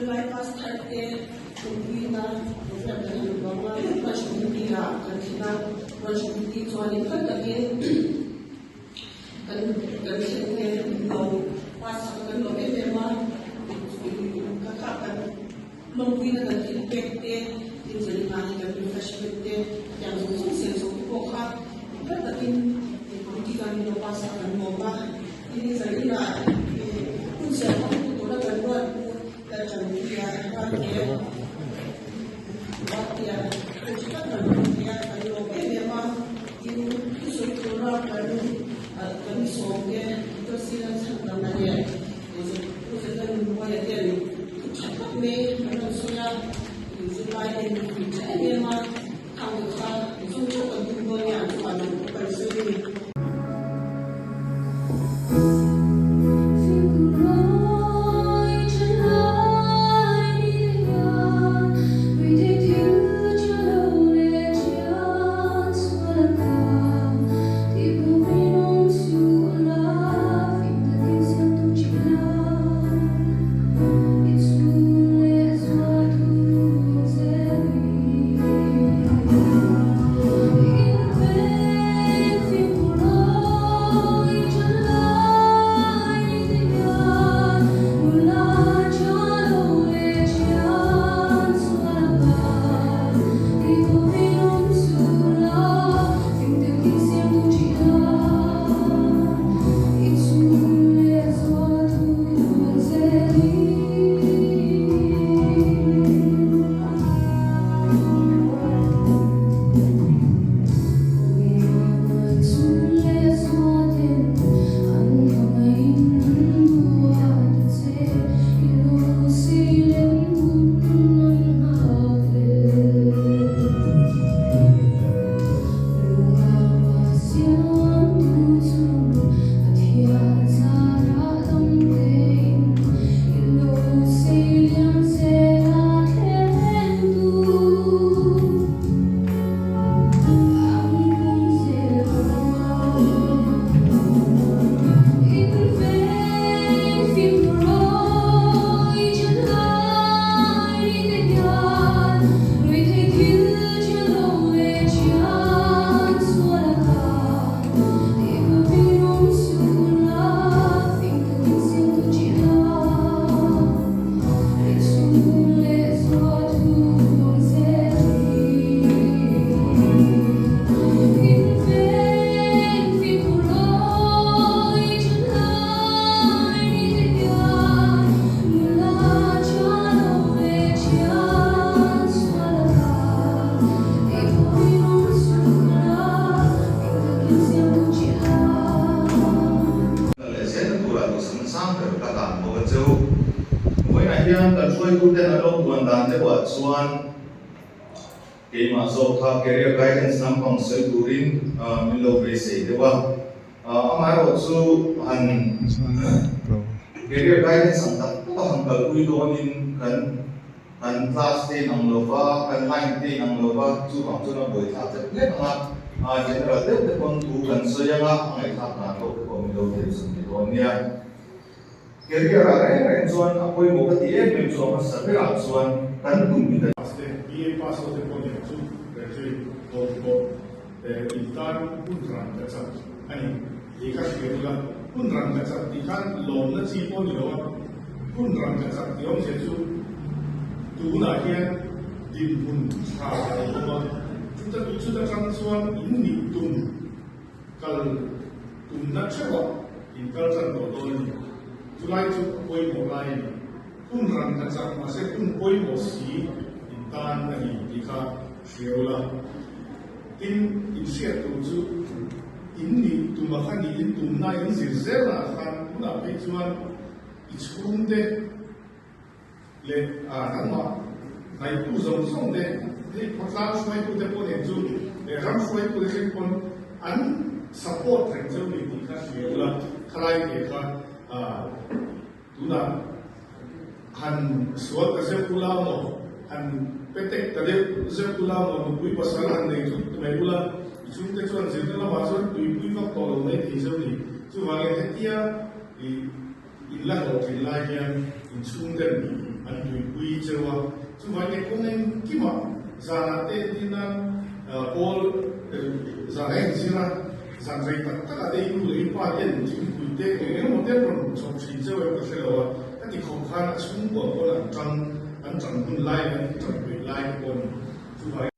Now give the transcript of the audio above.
Zirlai pas tharte kumpi na program na lumawa pasumiti ha kanina pasumiti tuan ini kan lagi kan sini mau pas kan lobe memang kakak kan lompi na kan pekte jadi mani kan pekte yang susah sensor pokok kan lagi kumpi kan ini pas kan mau ini saya nak siapa itu orang berbuat Thar career guidance nampang segurin milo base dewa amaro su han career guidance ang takto hanggal uidonin kan class day ng lova kan line day ng lova su ang su na boy ta le nga general de kon tu kan so ya nga ang ithak na to ko milo base ni niya career ara suan apoy mo ka tie me so mas sabi ra suan kan tung bida BA pass out the project to graduate of Thar punrang kacat. Ani ikas kemudian punrang kacat ikan loan na sipo ni loan punrang kacat tiong sesu tuna kian din pun sa loan sudah transsuan ini tum kal tum na cewa inkal san dodon Zirlai tu koi mulai punrang kacat masih pun koi mosi tan ani dikha shiola in siat tu inni tu makhani in tu na in zirla khan na pechuan ichunde le anama nai tu zong song de patla shwai tu de pone chu le ram shwai tu de pon an support thang chu ni dikha shiola khalai ke kha tu na han suat ka se pula mo han petek tadi saya pula mau bui pasaran itu mai pula itu kita cuman cerita lah masuk bui kok kalau mai tisu ni tu bagi dia ilah atau ilah yang insungan an bui cewa tu bagi konen kima sana dinan Paul sana sira sana tak ada itu lepas dia jadi bui dek ini model pun从新社会不是了，但你看看中国可能真很来很回来คนทุกฝ่าย